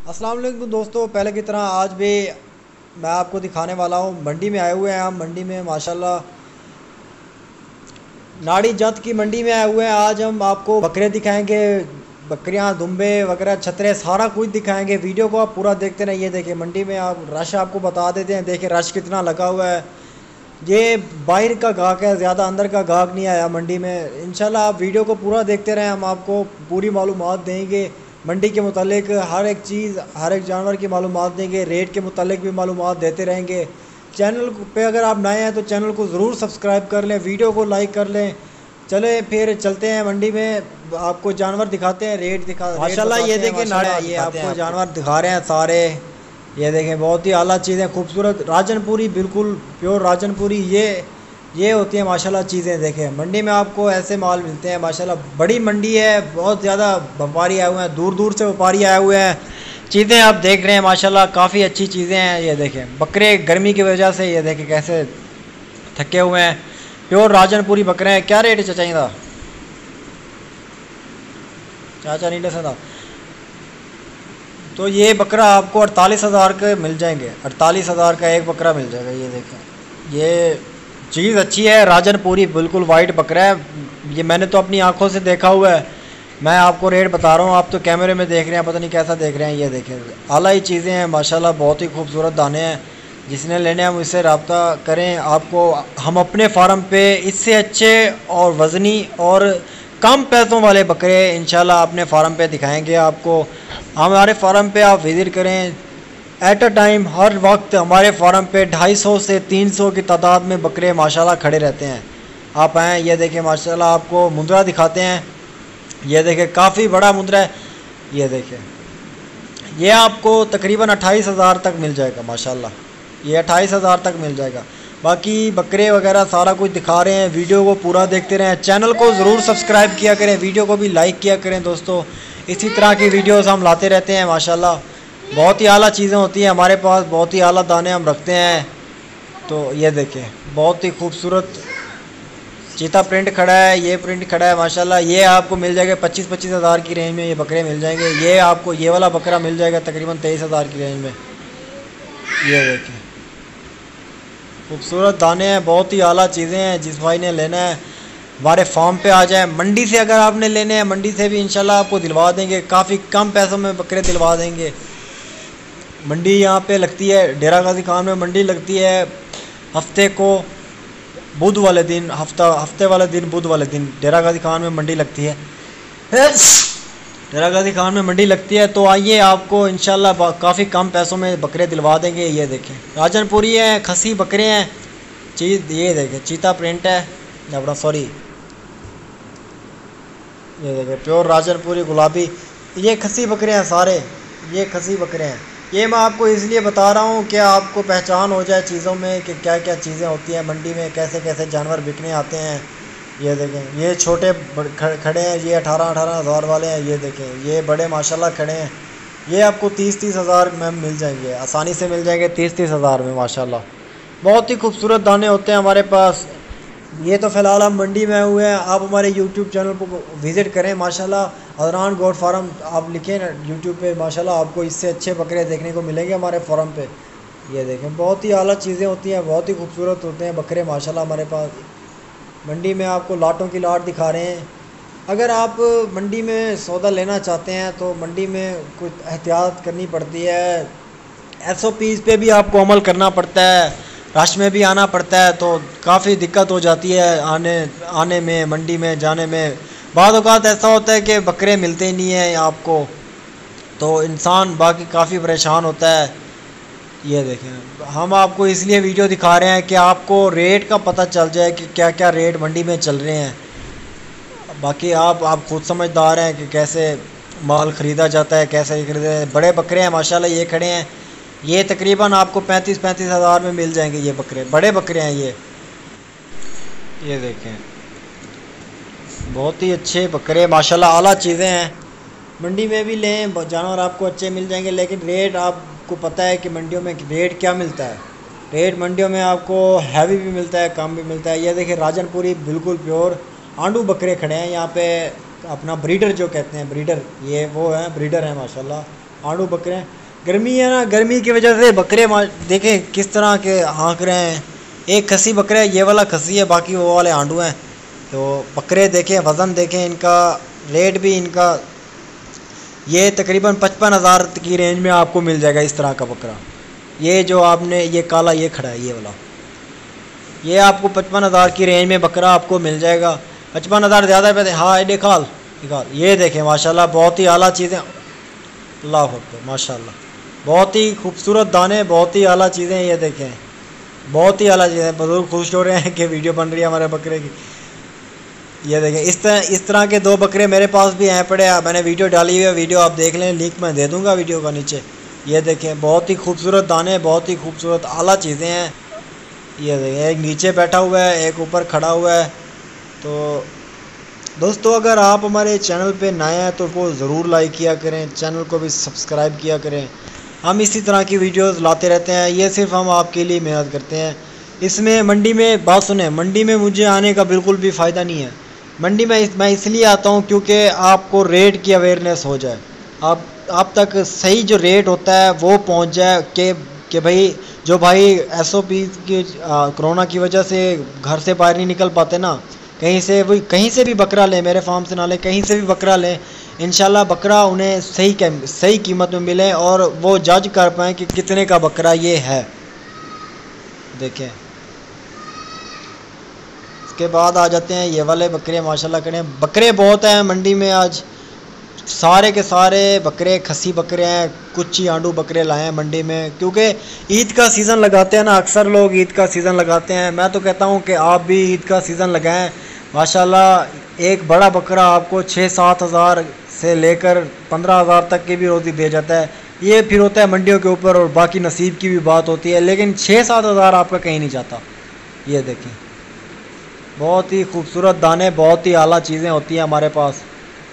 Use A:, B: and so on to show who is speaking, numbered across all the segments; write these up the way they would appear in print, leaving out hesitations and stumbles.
A: अस्सलाम वालेकुम दोस्तों, पहले की तरह आज भी मैं आपको दिखाने वाला हूँ। मंडी में आए हुए हैं हम। मंडी में माशाल्लाह नाड़ी जात की मंडी में आए हुए हैं। आज हम आपको बकरे दिखाएंगे, बकरियां, दुम्बे वगैरह, छतरे, सारा कुछ दिखाएंगे। वीडियो को आप पूरा देखते रहिए। ये देखिए मंडी में आप रश आपको बता देते हैं। देखिए रश कितना लगा हुआ है। ये बाहर का गाहक है, ज़्यादा अंदर का गाहक नहीं आया मंडी में। इंशाल्लाह आप वीडियो को पूरा देखते रहें, हम आपको पूरी मालूमात देंगे मंडी के मुतालिक। हर एक चीज़, हर एक जानवर की मालूमात देंगे, रेट के मुतालिक भी मालूमात देते रहेंगे। चैनल पे अगर आप नए हैं तो चैनल को ज़रूर सब्सक्राइब कर लें, वीडियो को लाइक कर लें। चले फिर चलते हैं मंडी में, आपको जानवर दिखाते हैं, रेट दिखा माशाल्लाह। ये देखिए नाड़े, ये आपको जानवर दिखा रहे हैं सारे। ये देखें बहुत ही आला चीज़ें, खूबसूरत राजनपुरी, बिल्कुल प्योर राजनपुरी ये होती है माशाल्लाह चीज़ें। देखें मंडी में आपको ऐसे माल मिलते हैं माशाल्लाह। बड़ी मंडी है, बहुत ज़्यादा व्यापारी आए हुए हैं, दूर दूर से व्यापारी आए हुए हैं। चीज़ें आप देख रहे हैं माशाल्लाह, काफ़ी अच्छी चीज़ें हैं। ये देखें बकरे गर्मी की वजह से ये देखें कैसे थके हुए हैं। प्योर राजनपुरी बकरे हैं। क्या रेट चाहिए था चाचा नीले से था? तो ये बकरा आपको 48,000 के मिल जाएंगे। 48,000 का एक बकरा मिल जाएगा। ये देखें ये चीज़ अच्छी है, राजनपुरी बिल्कुल वाइट बकरा है। ये मैंने तो अपनी आंखों से देखा हुआ है। मैं आपको रेट बता रहा हूँ, आप तो कैमरे में देख रहे हैं, पता नहीं कैसा देख रहे हैं। ये देखें आला ही चीज़ें हैं माशाल्लाह, बहुत ही खूबसूरत दाने हैं। जिसने लेने हैं मुझसे रब्ता करें। आपको हम अपने फार्म पे इससे अच्छे और वज़नी और कम पैसों वाले बकरे इंशाल्लाह अपने फार्म पे दिखाएंगे आपको। हमारे फार्म पे आप विज़िट करें। एट अ टाइम हर वक्त हमारे फार्म पे 250 से 300 की तादाद में बकरे माशाल्लाह खड़े रहते हैं। आप आएँ। ये देखें माशाल्लाह, आपको मुंद्रा दिखाते हैं। ये देखें काफ़ी बड़ा मुंद्रा है। ये देखें ये आपको तकरीबन 28,000 तक मिल जाएगा माशाल्लाह। ये 28,000 तक मिल जाएगा। बाकी बकरे वगैरह सारा कुछ दिखा रहे हैं। वीडियो को पूरा देखते रहें। चैनल को ज़रूर सब्सक्राइब किया करें, वीडियो को भी लाइक किया करें दोस्तों। इसी तरह की वीडियोस हम लाते रहते हैं माशाल्लाह। बहुत ही आला चीज़ें होती हैं हमारे पास, बहुत ही आला दाने हम रखते हैं। तो ये देखें बहुत ही खूबसूरत चीता प्रिंट खड़ा है, ये प्रिंट खड़ा है माशाल्लाह। ये आपको मिल जाएगा 25-25 हज़ार की रेंज में ये बकरे मिल जाएंगे। ये आपको ये वाला बकरा मिल जाएगा तकरीबन 23,000 की रेंज में। ये देखें खूबसूरत दाने हैं, बहुत ही आला चीज़ें हैं। जिस भाई ने लेना है हमारे फार्म पे आ जाए। मंडी से अगर आपने लेने हैं, मंडी से भी इंशाल्लाह आपको दिलवा देंगे, काफ़ी कम पैसों में बकरे दिलवा देंगे। मंडी यहाँ पे लगती है, डेरा गाजी खान में मंडी लगती है हफ्ते को बुध वाले दिन, हफ्ते वाले दिन, बुध वाले दिन डेरा गाजी खान में मंडी लगती है। डेरा गाजी खान में मंडी लगती है। तो आइए आपको इंशाल्लाह काफ़ी कम पैसों में बकरे दिलवा देंगे। ये देखें राजनपुरी हैं, खसी बकरे हैं। चीज़ ये देखें चीता प्रिंट है अपना, सॉरी ये देखें प्योर राजनपुरी गुलाबी। ये खसी बकरे हैं सारे, ये खसी बकरे हैं। ये मैं आपको इसलिए बता रहा हूँ कि आपको पहचान हो जाए चीज़ों में कि क्या क्या चीज़ें होती हैं मंडी में, कैसे कैसे जानवर बिकने आते हैं। ये देखें ये छोटे खड़े हैं, ये 18-18 हज़ार वाले हैं। ये देखें ये बड़े माशाल्लाह खड़े हैं। ये आपको 30-30 हज़ार में मिल जाएंगे, आसानी से मिल जाएंगे 30-30 हज़ार में माशाल्लाह। बहुत ही खूबसूरत दाने होते हैं हमारे पास। ये तो फ़िलहाल हम मंडी में हुए हैं। आप हमारे यूट्यूब चैनल को विज़िट करें माशाल्लाह, अदनान गोट फार्म आप लिखें ना यूट्यूब पे, माशाल्लाह आपको इससे अच्छे बकरे देखने को मिलेंगे हमारे फार्म पे। ये देखें बहुत ही आला चीज़ें होती हैं, बहुत ही खूबसूरत होते हैं बकरे माशाल्लाह हमारे पास। मंडी में आपको लाटों की लाट दिखा रहे हैं। अगर आप मंडी में सौदा लेना चाहते हैं तो मंडी में कुछ एहतियात करनी पड़ती है। SOPs पे भी आपको अमल करना पड़ता है, रश में भी आना पड़ता है। तो काफ़ी दिक्कत हो जाती है आने में, मंडी में जाने में। बाद औक़ात ऐसा होता है कि बकरे मिलते ही नहीं हैं आपको, तो इंसान बाकी काफ़ी परेशान होता है। ये देखें हम आपको इसलिए वीडियो दिखा रहे हैं कि आपको रेट का पता चल जाए कि क्या क्या रेट मंडी में चल रहे हैं। बाकी आप खुद समझदार हैं कि कैसे माल ख़रीदा जाता है, कैसे ख़रीदे। बड़े बकरे हैं माशाल्लाह, ये खड़े हैं। ये तकरीबन आपको 35-35 हज़ार में मिल जाएंगे। ये बकरे बड़े बकरे हैं। ये देखें बहुत ही अच्छे बकरे माशाल्लाह, आला चीज़ें हैं। मंडी में भी लें जानवर आपको अच्छे मिल जाएंगे, लेकिन रेट आपको पता है कि मंडियों में रेट क्या मिलता है। रेट मंडियों में आपको हैवी भी मिलता है, कम भी मिलता है। ये देखिए राजनपुरी बिल्कुल प्योर आंडू बकरे खड़े हैं यहाँ पे, अपना ब्रीडर जो कहते हैं, ब्रीडर, ये वो हैं ब्रीडर हैं माशाल्लाह, आंडू बकरे हैं। गर्मी है ना, गर्मी की वजह से बकरे देखें किस तरह के हाँक रहे हैं। एक खसी बकरा है, ये वाला खसी है, बाकी वो वाले आंडू हैं। तो बकरे देखें, वज़न देखें इनका, रेट भी इनका, ये तकरीबन 55,000 की रेंज में आपको मिल जाएगा इस तरह का बकरा। ये जो आपने ये काला ये खड़ा है ये वाला, ये आपको 55,000 की रेंज में बकरा आपको मिल जाएगा। 55,000 ज़्यादा पैसे। हाँ निकाल निकाल। ये देखें माशाल्लाह बहुत ही आला चीज़ें, अल्लाह अकबर माशाल्लाह, बहुत ही खूबसूरत दाने, बहुत ही आला चीज़ें। ये देखें बहुत ही आला चीज़ें। बुजुर्ग खुश हो रहे हैं कि वीडियो बन रही है हमारे बकरे की। ये देखें इस तरह के 2 बकरे मेरे पास भी हैं पड़े। मैंने वीडियो डाली हुई है, वीडियो आप देख लें, लिंक मैं दे दूँगा वीडियो का नीचे। ये देखें बहुत ही खूबसूरत दाने, बहुत ही खूबसूरत आला चीज़ें हैं। ये देखें एक नीचे बैठा हुआ है, एक ऊपर खड़ा हुआ है। तो दोस्तों अगर आप हमारे चैनल पे नए हैं तो वो ज़रूर लाइक किया करें, चैनल को भी सब्सक्राइब किया करें। हम इसी तरह की वीडियोस लाते रहते हैं, ये सिर्फ हम आपके लिए मेहनत करते हैं। इसमें मंडी में बात सुने, मंडी में मुझे आने का बिल्कुल भी फ़ायदा नहीं है। मंडी में मैं इसलिए आता हूँ क्योंकि आपको रेट की अवेयरनेस हो जाए, आप तक सही जो रेट होता है वो पहुँच जाए कि भाई जो भाई SOP की कोरोना की वजह से घर से बाहर नहीं निकल पाते ना, कहीं से भी बकरा लें, मेरे फार्म से ना लें, कहीं से भी बकरा लें, इंशाल्लाह बकरा उन्हें सही कीमत में मिले और वो जज कर पाएँ कि कितने का बकरा ये है। देखें इसके बाद आ जाते हैं ये वाले बकरे। माशाल्लाह करें बकरे बहुत हैं मंडी में आज, सारे के सारे बकरे खसी बकरे हैं। कुछ ही आंडू बकरे लाए हैं मंडी में क्योंकि ईद का सीज़न लगाते हैं ना, अक्सर लोग ईद का सीज़न लगाते हैं। मैं तो कहता हूँ कि आप भी ईद का सीज़न लगाएं। माशाल्लाह एक बड़ा बकरा आपको 6-7 हज़ार से लेकर 15,000 तक की भी रोज़ी दे जाता है। ये फिर होता है मंडियों के ऊपर और बाकी नसीब की भी बात होती है, लेकिन 6-7 हज़ार आपका कहीं नहीं जाता। ये देखें बहुत ही खूबसूरत दाने, बहुत ही आला चीज़ें होती हैं हमारे पास।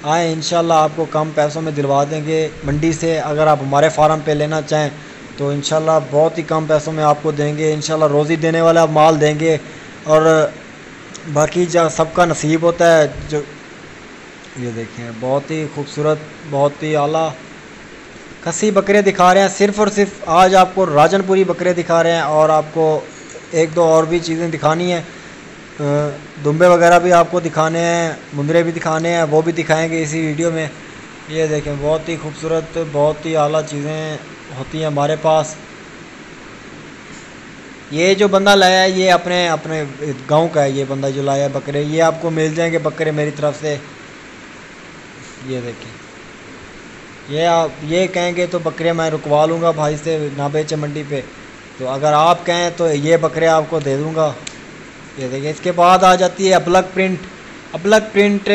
A: आए इंशाल्लाह आपको कम पैसों में दिलवा देंगे मंडी से। अगर आप हमारे फार्म पे लेना चाहें तो इंशाल्लाह बहुत ही कम पैसों में आपको देंगे। इंशाल्लाह रोज़ी देने वाला माल देंगे और बाकी जो सबका नसीब होता है जो। ये देखें बहुत ही खूबसूरत, बहुत ही आला खसी बकरे दिखा रहे हैं। सिर्फ़ और सिर्फ आज आपको राजनपुरी बकरे दिखा रहे हैं और आपको 1-2 और भी चीज़ें दिखानी है। दुम्बे वगैरह भी आपको दिखाने हैं, मुंदरे भी दिखाने हैं, वो भी दिखाएंगे इसी वीडियो में। ये देखें बहुत ही खूबसूरत, बहुत ही आला चीज़ें होती हैं हमारे पास। ये जो बंदा लाया है ये अपने गांव का है। ये बंदा जो लाया है बकरे, ये आपको मिल जाएंगे बकरे मेरी तरफ से। ये देखिए ये कहेंगे तो बकरे मैं रुकवा लूँगा भाई से, ना बेचे मंडी पे। तो अगर आप कहें तो ये बकरे आपको दे दूँगा। ये देखिए इसके बाद आ जाती है अबलग प्रिंट। अबलग प्रिंट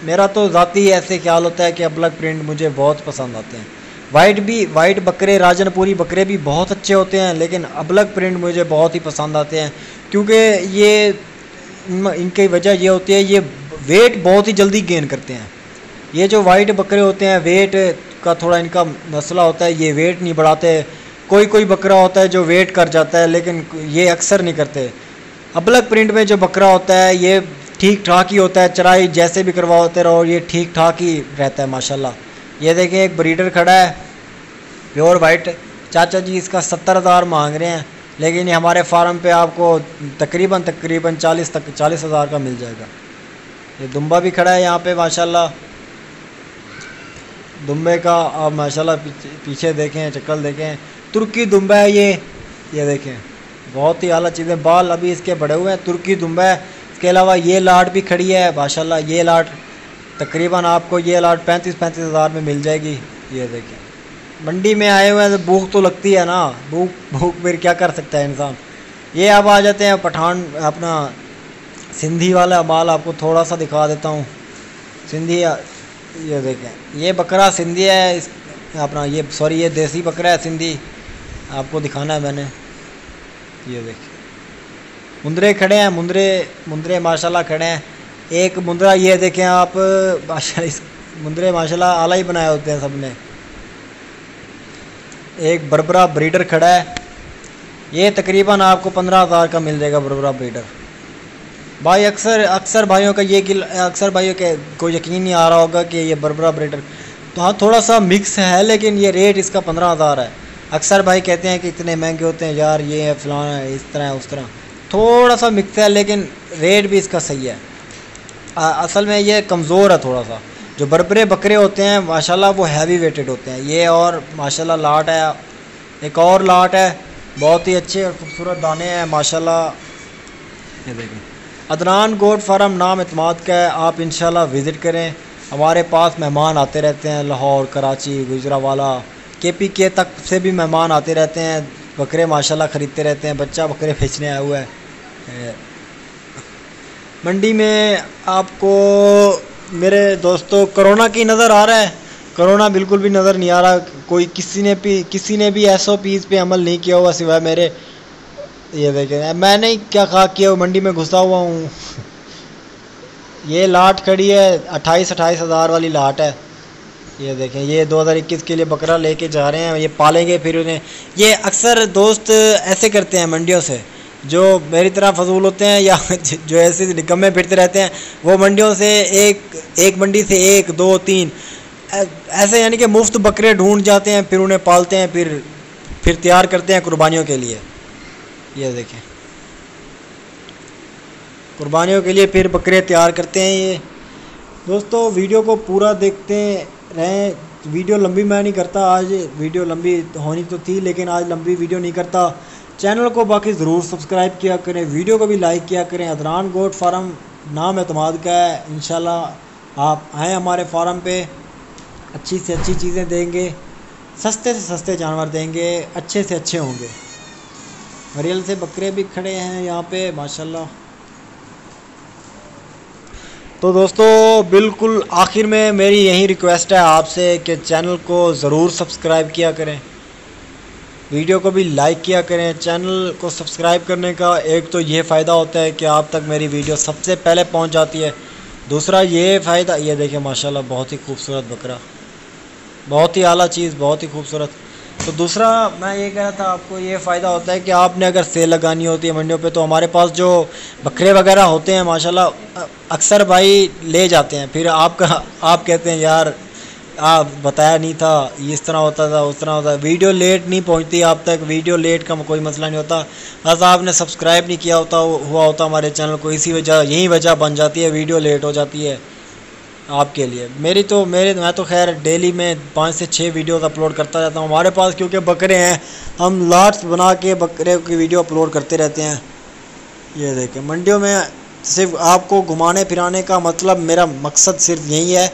A: मेरा तो ज़ाती ऐसे ख्याल होता है कि अबलग प्रिंट मुझे बहुत पसंद आते हैं। वाइट बकरे, राजनपुरी बकरे भी बहुत अच्छे होते हैं, लेकिन अबलग प्रिंट मुझे बहुत ही पसंद आते हैं क्योंकि ये इनकी वजह ये होती है ये वेट बहुत ही जल्दी गेन करते हैं। ये जो वाइट बकरे होते हैं वेट का थोड़ा इनका मसला होता है, ये वेट नहीं बढ़ाते। कोई बकरा होता है जो वेट कर जाता है, लेकिन ये अक्सर नहीं करते। अबलग प्रिंट में जो बकरा होता है ये ठीक ठाक ही होता है, चराई जैसे भी करवाते रहो ये ठीक ठाक ही रहता है माशाल्लाह। ये देखें एक ब्रीडर खड़ा है प्योर वाइट। चाचा जी इसका 70,000 मांग रहे हैं, लेकिन ये हमारे फार्म पे आपको तकरीबन 40,000 का मिल जाएगा। ये दुम्बा भी खड़ा है यहाँ पे माशाल्लाह। दुम्बे का आप माशाल्लाह पीछे देखें, शक्ल देखें, तुर्की दुम्बा है ये देखें बहुत ही आला चीज़ें। बाल अभी इसके बड़े हुए हैं, तुर्की दुम्बा है। इसके अलावा ये लाट भी खड़ी है माशाल्लाह। ये लाट तकरीबन आपको ये लाट 35 हज़ार में मिल जाएगी। ये देखें मंडी में आए हुए हैं तो भूख तो लगती है ना, भूख फिर क्या कर सकता है इंसान। ये अब आ जाते हैं पठान, अपना सिंधी वाला माल आपको थोड़ा सा दिखा देता हूँ। सिंधी ये देखें ये बकरा सिंधी है अपना, ये सॉरी ये देसी बकरा है सिंधी, आपको दिखाना है मैंने। ये देखिए मुंदरे खड़े हैं, मुंदरे माशाल्लाह खड़े हैं। एक मुंदरा ये देखें आप माशाल्लाह, इस मुंदरे माशाल्लाह आला ही बनाए होते हैं सब ने। एक बरबरा ब्रीडर खड़ा है, ये तकरीबन आपको 15,000 का मिल जाएगा बरबरा ब्रीडर। भाई अक्सर भाइयों का अक्सर भाइयों के को यकीन नहीं आ रहा होगा कि ये बरबरा ब्रीडर तो हाँ थोड़ा सा मिक्स है, लेकिन ये रेट इसका 15,000 है। अक्सर भाई कहते हैं कि इतने महंगे होते हैं यार, ये है फलाना है, इस तरह है उस तरह, थोड़ा सा मिक्स है लेकिन रेट भी इसका सही है। असल में ये कमज़ोर है थोड़ा सा। जो बरबरे बकरे होते हैं माशाल्लाह वो हैवी वेटेड होते हैं ये, और माशाल्लाह लाट है, एक और लाट है, बहुत ही अच्छे और खूबसूरत दाने हैं माशाल्लाह। ये देखें, अदनान गोट फार्म नाम एतमाद का है, आप इंशाल्लाह विज़िट करें। हमारे पास मेहमान आते रहते हैं, लाहौर, कराची, गुजरावाला, KPK तक से भी मेहमान आते रहते हैं, बकरे माशाल्लाह ख़रीदते रहते हैं। बच्चा बकरे बेचने आया हुआ है मंडी में। आपको मेरे दोस्तों कोरोना की नज़र आ रहा है? कोरोना बिल्कुल भी नज़र नहीं आ रहा। कोई किसी ने भी SOPs पे अमल नहीं किया हुआ सिवाय मेरे। ये देखें, मैंने क्या कहा किया, मंडी में घुसा हुआ हूँ। ये लाट खड़ी है, 28 हज़ार वाली लाट है। ये देखें, ये 2021 के लिए बकरा लेके जा रहे हैं, ये पालेंगे फिर उन्हें। ये अक्सर दोस्त ऐसे करते हैं मंडियों से, जो मेरी तरह फजूल होते हैं या जो ऐसे निकम्मे फिरते रहते हैं, वो मंडियों से एक मंडी से 1, 2, 3 ऐसे यानी कि मुफ्त बकरे ढूंढ जाते हैं, फिर उन्हें पालते हैं, फिर तैयार करते हैं कुर्बानियों के लिए। ये देखें, कुर्बानियों के लिए फिर बकरे तैयार करते हैं। ये दोस्तों वीडियो को पूरा देखते रहें। वीडियो लंबी मैं नहीं करता, आज वीडियो लंबी होनी तो थी लेकिन आज लंबी वीडियो नहीं करता। चैनल को बाकी ज़रूर सब्सक्राइब किया करें, वीडियो को भी लाइक किया करें। अदनान गोट फार्म नाम एतमाद का है। इंशाल्लाह आप आएँ हमारे फार्म पे, अच्छी से अच्छी चीज़ें देंगे, सस्ते से सस्ते जानवर देंगे, अच्छे से अच्छे होंगे। मरियल से बकरे भी खड़े हैं यहाँ पे माशाल्लाह। तो दोस्तों बिल्कुल आखिर में मेरी यही रिक्वेस्ट है आपसे कि चैनल को ज़रूर सब्सक्राइब किया करें, वीडियो को भी लाइक किया करें। चैनल को सब्सक्राइब करने का एक तो ये फ़ायदा होता है कि आप तक मेरी वीडियो सबसे पहले पहुंच जाती है। दूसरा ये फ़ायदा, ये देखें माशाल्लाह बहुत ही खूबसूरत बकरा, बहुत ही आला चीज़, बहुत ही खूबसूरत। तो दूसरा मैं ये कह रहा था, आपको ये फ़ायदा होता है कि आपने अगर सेल लगानी होती है मंडियों पे, तो हमारे पास जो बकरे वगैरह होते हैं माशाल्लाह अक्सर भाई ले जाते हैं। फिर आप कहते हैं यार आप बताया नहीं था, इस तरह होता था, उस तरह होता था। वीडियो लेट नहीं पहुंचती आप तक, वीडियो लेट का कोई मसला नहीं होता, बस आपने सब्सक्राइब नहीं किया हुआ होता हमारे चैनल को, इसी वजह, यही वजह बन जाती है, वीडियो लेट हो जाती है आपके लिए। मैं तो खैर डेली में 5 से 6 वीडियोस अपलोड करता रहता हूँ। हमारे पास क्योंकि बकरे हैं, हम लाट्स बना के बकरे की वीडियो अपलोड करते रहते हैं। ये देखें, मंडियों में सिर्फ आपको घुमाने फिराने का मतलब, मेरा मकसद सिर्फ यही है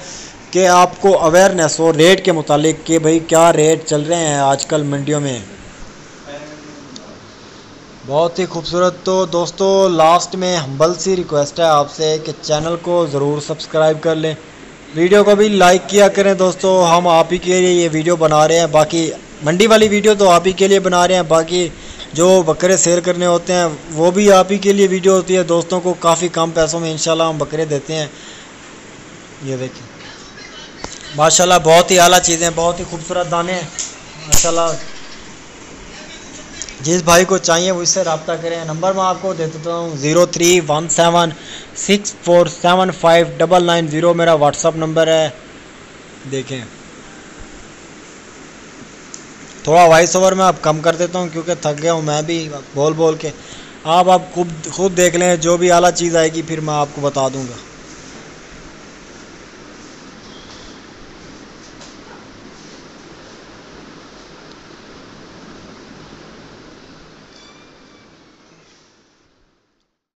A: कि आपको अवेयरनेस हो रेट के मुतालिक कि भाई क्या रेट चल रहे हैं आजकल मंडियों में। बहुत ही खूबसूरत। तो दोस्तों लास्ट में हम्बल सी रिक्वेस्ट है आपसे कि चैनल को ज़रूर सब्सक्राइब कर लें, वीडियो को भी लाइक किया करें। दोस्तों हम आप ही के लिए ये वीडियो बना रहे हैं, बाकी मंडी वाली वीडियो तो आप ही के लिए बना रहे हैं, बाकी जो बकरे सेल करने होते हैं वो भी आप ही के लिए वीडियो होती है। दोस्तों को काफ़ी कम पैसों में इंशाल्लाह हम बकरे देते हैं। ये देखिए माशाल्लाह बहुत ही आला चीज़ें, बहुत ही खूबसूरत दाने हैं माशाल्लाह। जिस भाई को चाहिए वो इससे रब्ता करें। नंबर मैं आपको दे देता हूँ 031764759990 मेरा व्हाट्सअप नंबर है। देखें थोड़ा वॉइस ओवर में अब कम कर देता हूँ क्योंकि थक गया हूँ मैं भी बोल के। आप खुद देख लें, जो भी आला चीज़ आएगी फिर मैं आपको बता दूँगा।